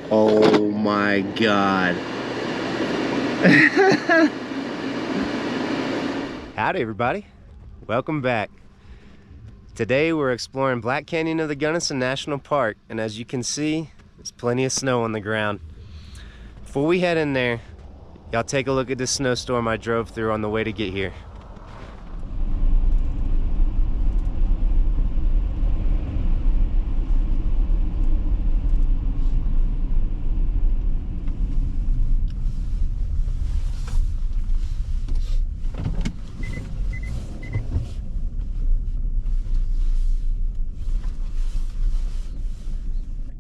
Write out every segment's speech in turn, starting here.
Oh my God. Howdy everybody, welcome back. Today we're exploring Black Canyon of the Gunnison National Park, and as you can see, there's plenty of snow on the ground. Before we head in there, y'all take a look at this snowstorm I drove through on the way to get here.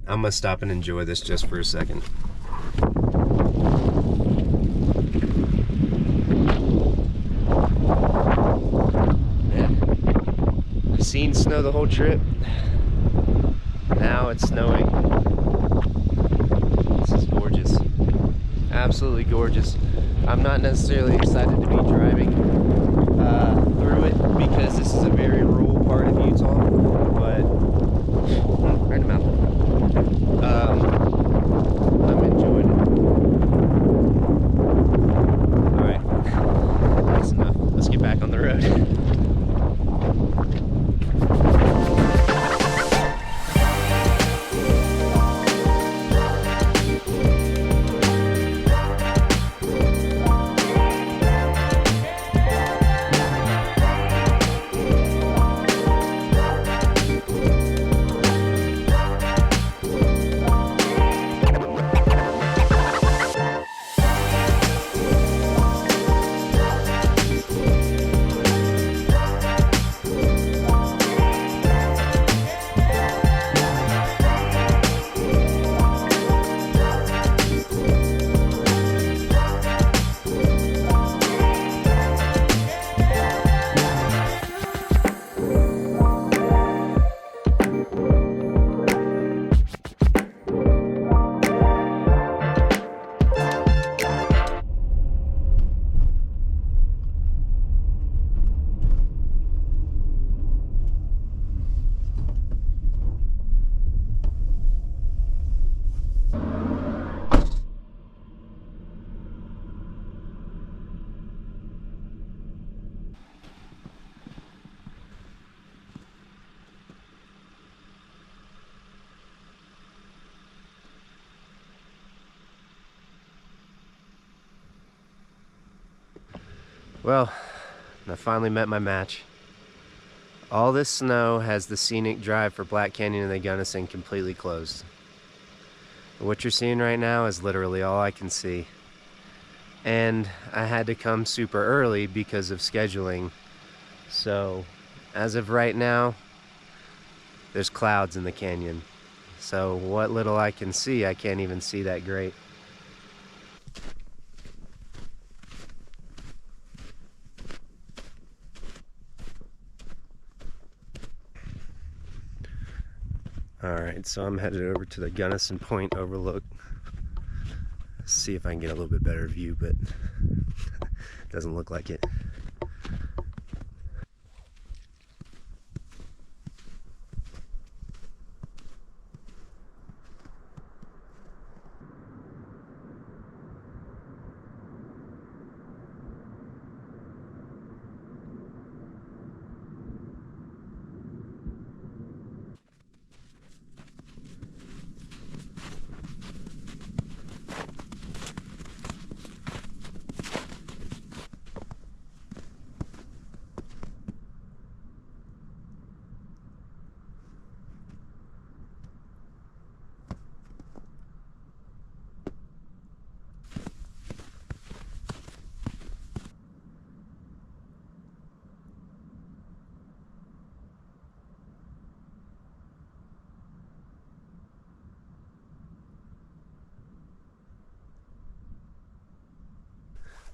I'm gonna stop and enjoy this just for a second. Yeah. I've seen snow the whole trip. Now it's snowing. This is gorgeous. Absolutely gorgeous. I'm not necessarily excited to be driving through it because this is a very rural part of Utah, but right in the mouth. I'm enjoying it. Alright, that's enough. Let's get back on the road. Well, I finally met my match. All this snow has the scenic drive for Black Canyon of the Gunnison completely closed. What you're seeing right now is literally all I can see. And I had to come super early because of scheduling. So, as of right now, there's clouds in the canyon. So what little I can see, I can't even see that great. Alright, so I'm headed over to the Gunnison Point overlook. See if I can get a little bit better view, but doesn't look like it.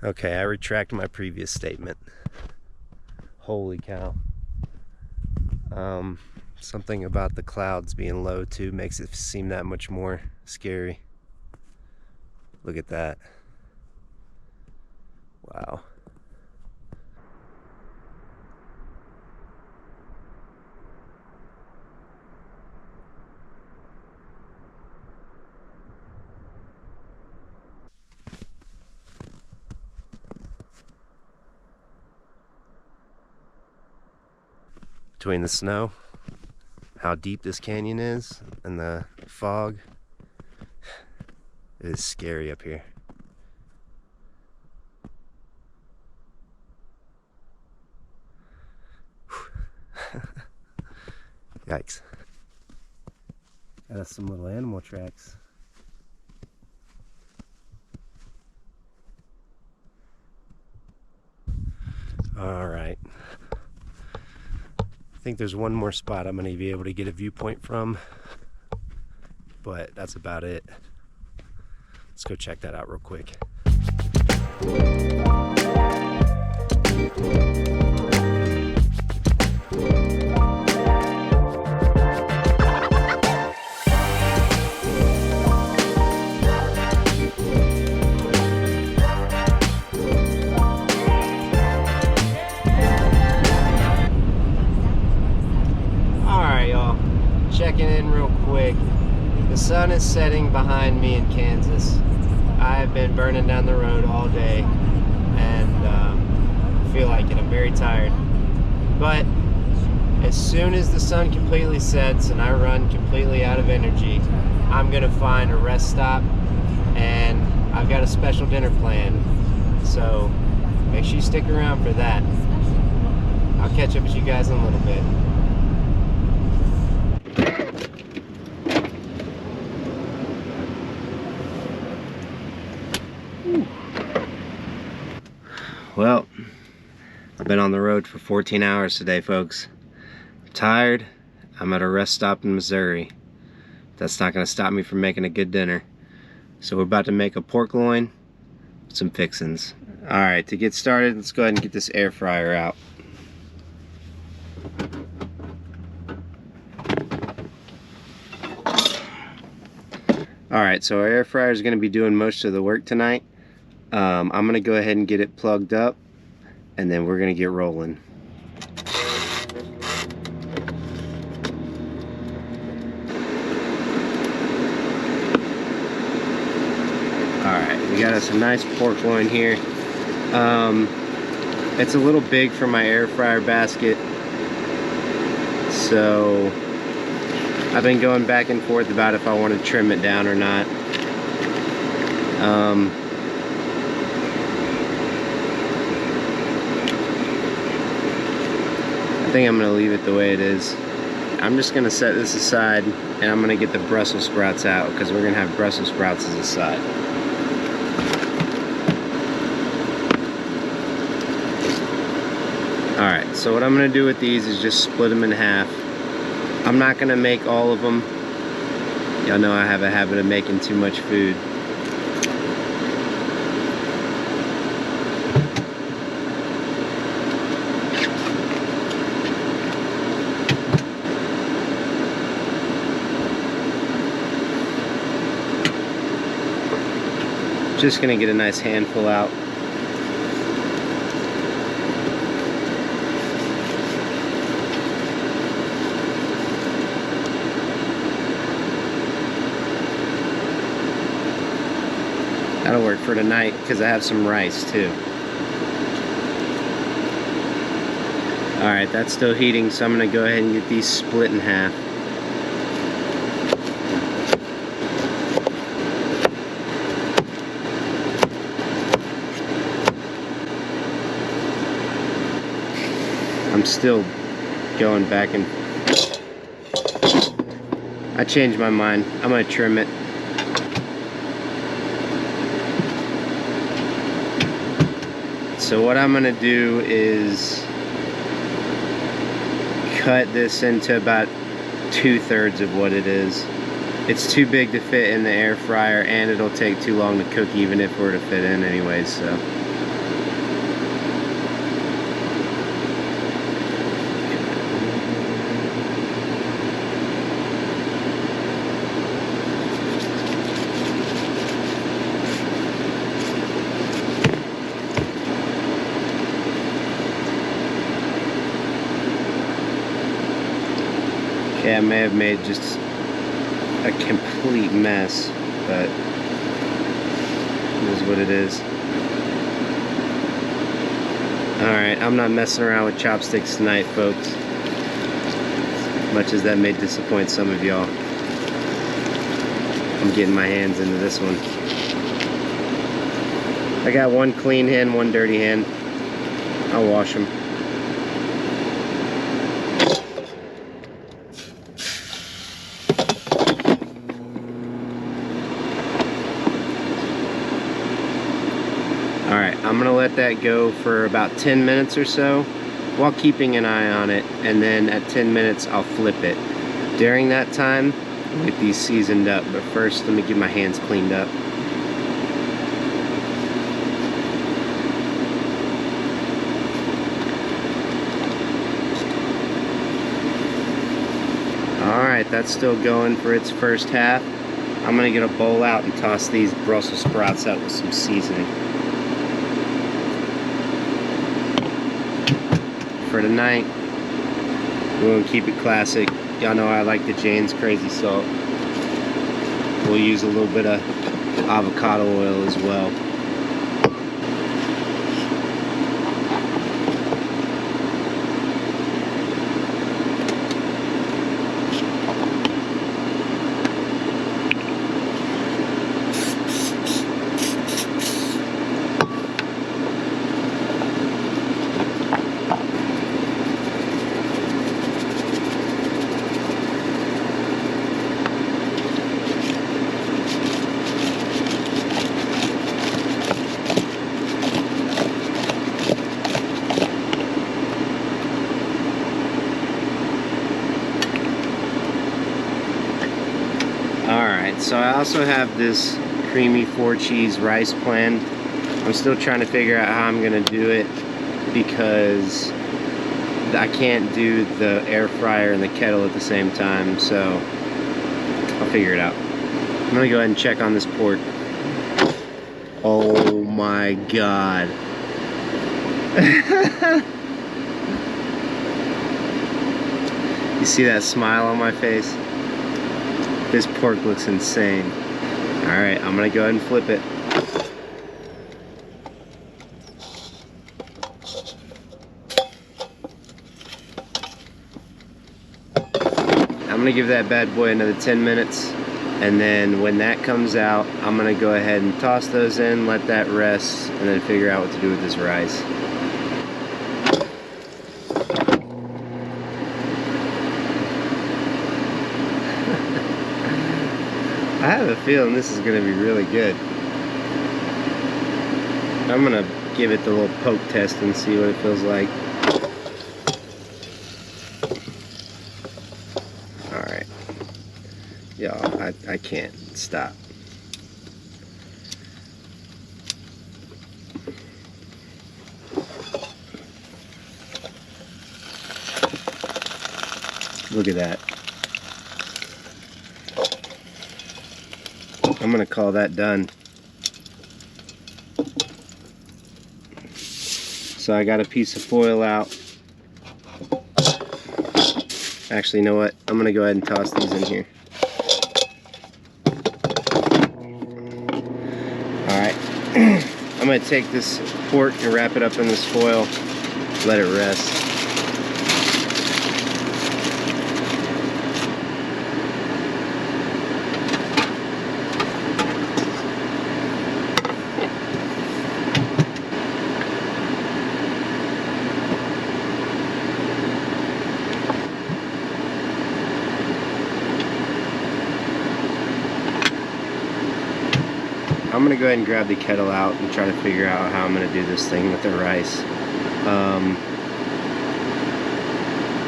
Okay, I retract my previous statement. Holy cow. Something about the clouds being low too makes it seem that much more scary. Look at that. Wow. between the snow, how deep this canyon is, and the fog. It is scary up here. Yikes. Got us some little animal tracks. All right. I think there's one more spot I'm going to be able to get a viewpoint from, but that's about it. Let's go check that out real quick. Checking in real quick. The sun is setting behind me in Kansas. I have been burning down the road all day and feel like it. I'm very tired. But as soon as the sun completely sets and I run completely out of energy, I'm gonna find a rest stop, and I've got a special dinner planned. So make sure you stick around for that. I'll catch up with you guys in a little bit. Well, I've been on the road for 14 hours today, folks. I'm tired. I'm at a rest stop in Missouri. That's not going to stop me from making a good dinner. So we're about to make a pork loin with some fixins. Alright, to get started, let's go ahead and get this air fryer out. Alright, so our air fryer is going to be doing most of the work tonight. I'm going to go ahead and get it plugged up, and then we're going to get rolling. Alright, we got us a nice pork loin here. It's a little big for my air fryer basket, so I've been going back and forth about if I want to trim it down or not. I think I'm going to leave it the way it is. I'm just going to set this aside, and I'm going to get the Brussels sprouts out, because we're going to have Brussels sprouts as a side. Alright, so what I'm going to do with these is just split them in half. I'm not going to make all of them. Y'all know I have a habit of making too much food. Just gonna get a nice handful out. That'll work for tonight because I have some rice too. Alright, that's still heating, so I'm gonna go ahead and get these split in half. I'm still going back and I changed my mind. I'm gonna trim it. So what I'm gonna do is cut this into about 2/3 of what it is. It's too big to fit in the air fryer, and it'll take too long to cook even if it were to fit in anyways, so. Okay, I may have made just a complete mess, but it is what it is. Alright, I'm not messing around with chopsticks tonight, folks. much as that may disappoint some of y'all. I'm getting my hands into this one. I got one clean hand, one dirty hand. I'll wash them. Alright, I'm going to let that go for about 10 minutes or so while keeping an eye on it, and then at 10 minutes I'll flip it. During that time, I'll get these seasoned up, but first let me get my hands cleaned up. Alright, that's still going for its first half. I'm going to get a bowl out and toss these Brussels sprouts out with some seasoning. For tonight, we're going to keep it classic. Y'all know I like the Jane's Crazy Salt. We'll use a little bit of avocado oil as well. So I also have this creamy 4-cheese rice plan. I'm still trying to figure out how I'm gonna do it because I can't do the air fryer and the kettle at the same time, so I'll figure it out. I'm gonna go ahead and check on this pork. Oh my God. You see that smile on my face? This pork looks insane. Alright, I'm gonna go ahead and flip it. I'm gonna give that bad boy another 10 minutes, and then when that comes out, I'm gonna go ahead and toss those in, let that rest, and then figure out what to do with this rice. I have a feeling this is going to be really good. I'm going to give it the little poke test and see what it feels like. Alright. Y'all, I can't stop. Look at that. I'm gonna call that done. So I got a piece of foil out. Actually, you know what? I'm gonna go ahead and toss these in here. Alright. I'm gonna take this pork and wrap it up in this foil. Let it rest. I'm gonna go ahead and grab the kettle out and try to figure out how I'm gonna do this thing with the rice.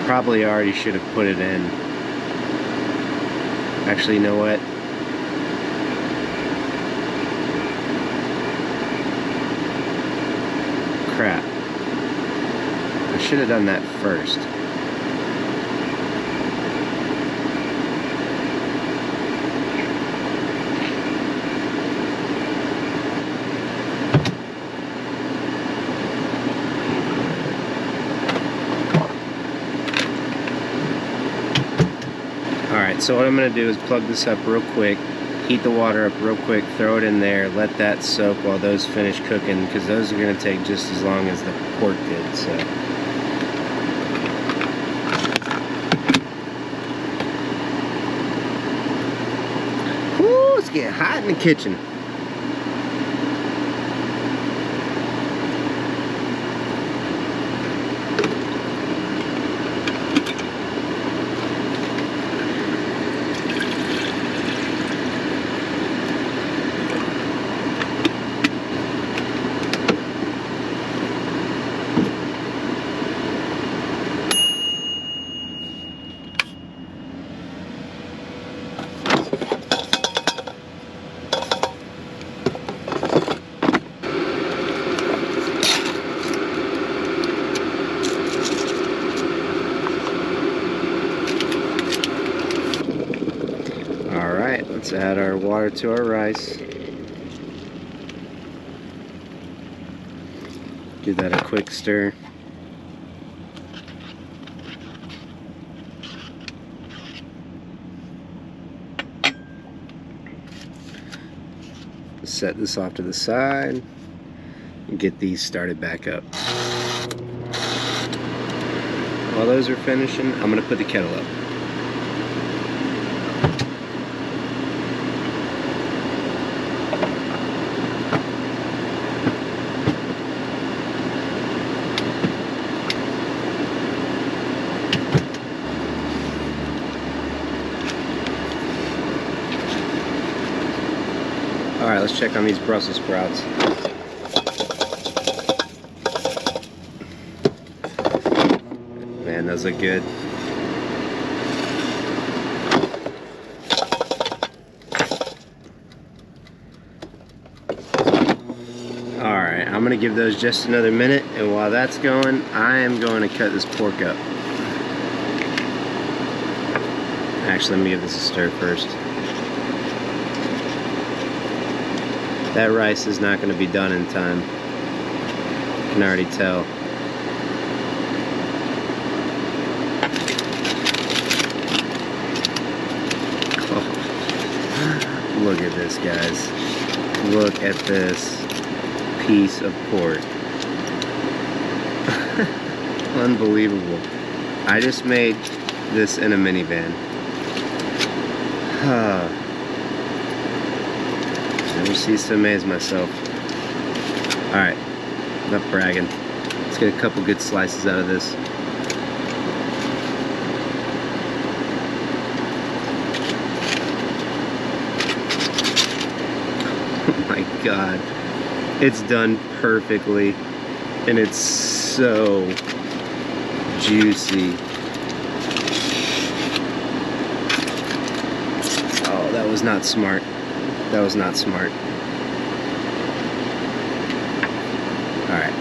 Probably already should have put it in. Actually, you know what? Crap. I should have done that first. Alright, so what I'm going to do is plug this up real quick, heat the water up real quick, throw it in there, let that soak while those finish cooking, because those are going to take just as long as the pork did. So get hot in the kitchen. Alright, let's add our water to our rice. Give that a quick stir. Set this off to the side and get these started back up. While those are finishing, I'm going to put the kettle up. Alright, let's check on these Brussels sprouts. Man, those look good. Alright, I'm going to give those just another minute, and while that's going, I am going to cut this pork up. Actually, let me give this a stir first. That rice is not going to be done in time. I can already tell. Oh. Look at this, guys. Look at this piece of pork. Unbelievable. I just made this in a minivan. Never cease to amaze myself. Alright, enough bragging. Let's get a couple good slices out of this. Oh my god. It's done perfectly. And it's so juicy. Oh, that was not smart. That was not smart. Alright.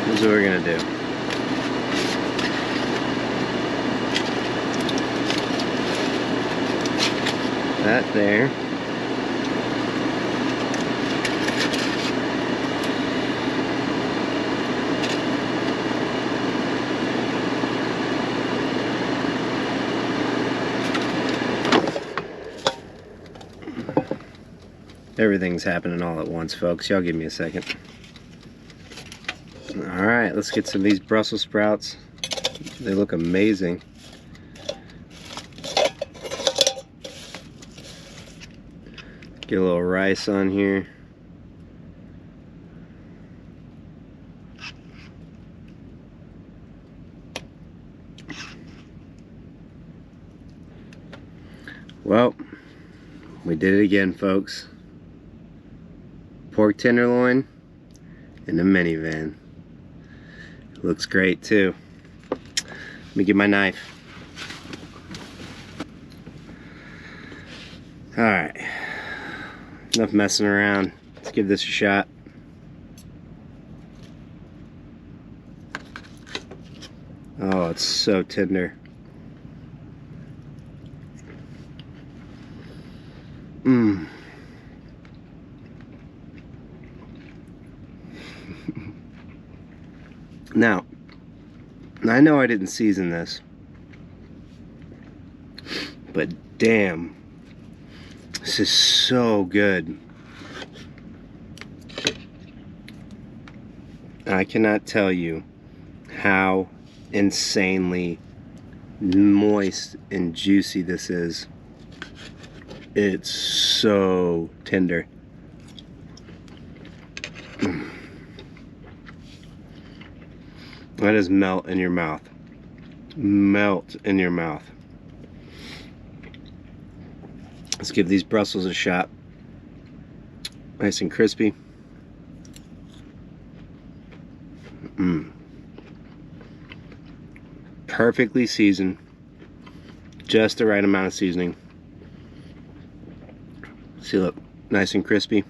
Here's what we're gonna do. That there. Everything's happening all at once, folks. Y'all give me a second. Alright, let's get some of these Brussels sprouts. They look amazing. Get a little rice on here. Well, we did it again, folks. Pork tenderloin in a minivan. It looks great too. Let me get my knife. Alright. Enough messing around. Let's give this a shot. Oh, it's so tender. Mmm. Now, I know I didn't season this, but damn, this is so good. I cannot tell you how insanely moist and juicy this is. It's so tender. That is melt in your mouth. Melt in your mouth. Let's give these Brussels a shot. Nice and crispy. Perfectly seasoned. Just the right amount of seasoning. See, look, nice and crispy.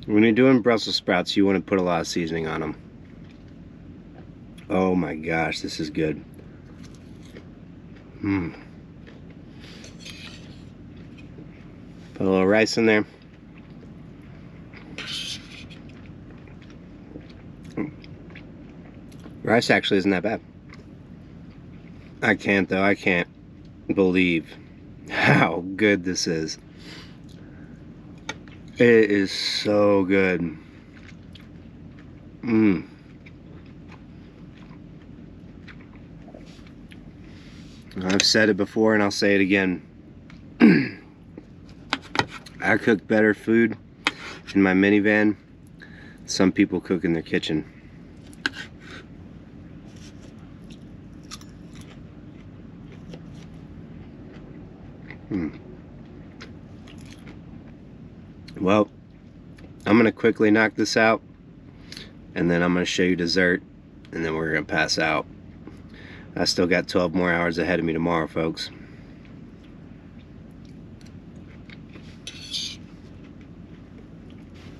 When you're doing Brussels sprouts, you want to put a lot of seasoning on them. Oh my gosh, this is good. Put a little rice in there. Rice actually isn't that bad. I can't believe how good this is. It is so good. I've said it before and I'll say it again. I cook better food in my minivan than some people cook in their kitchen. Well, I'm going to quickly knock this out, and then I'm going to show you dessert, and then we're going to pass out. I still got 12 more hours ahead of me tomorrow, folks.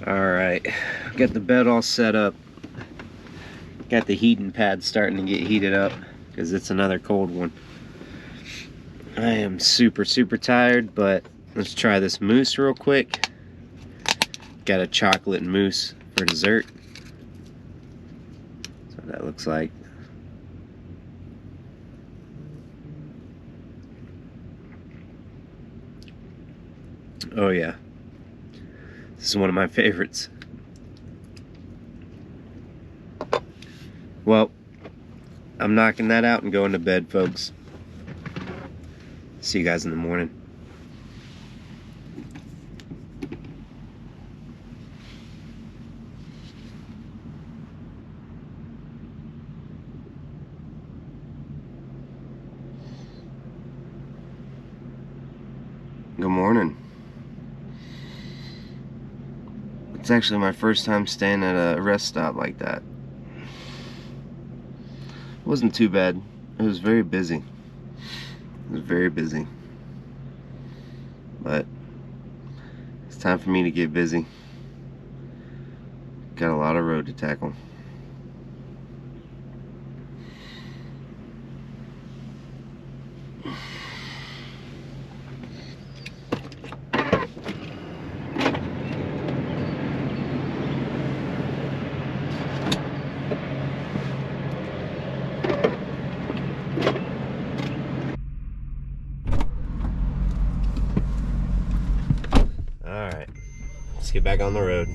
Alright, got the bed all set up. Got the heating pad starting to get heated up, because it's another cold one. I am super tired, but let's try this mousse real quick. Got a chocolate mousse for dessert. That's what that looks like. Oh yeah, this is one of my favorites. Well, I'm knocking that out and going to bed, folks. See you guys in the morning. Good morning. It's actually my first time staying at a rest stop like that. It wasn't too bad. It was very busy. It was very busy. But it's time for me to get busy. Got a lot of road to tackle. Alright, let's get back on the road.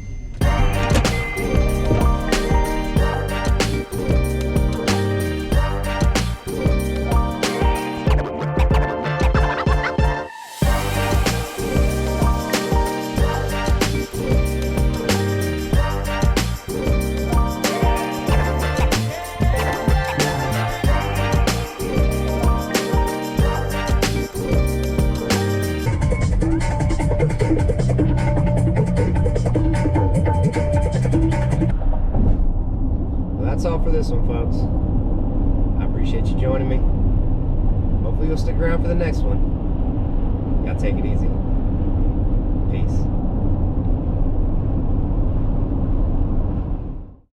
That's all for this one, folks. I appreciate you joining me. Hopefully you'll stick around for the next one. Y'all take it easy. Peace.